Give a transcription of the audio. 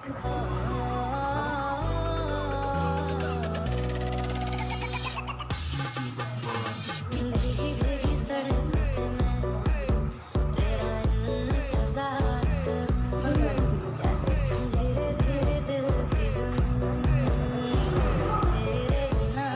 भीगी भीगी सड़क पे मैं तेरा इंतजार करूं, धीरे धीरे दिल की धुन तेरे बिना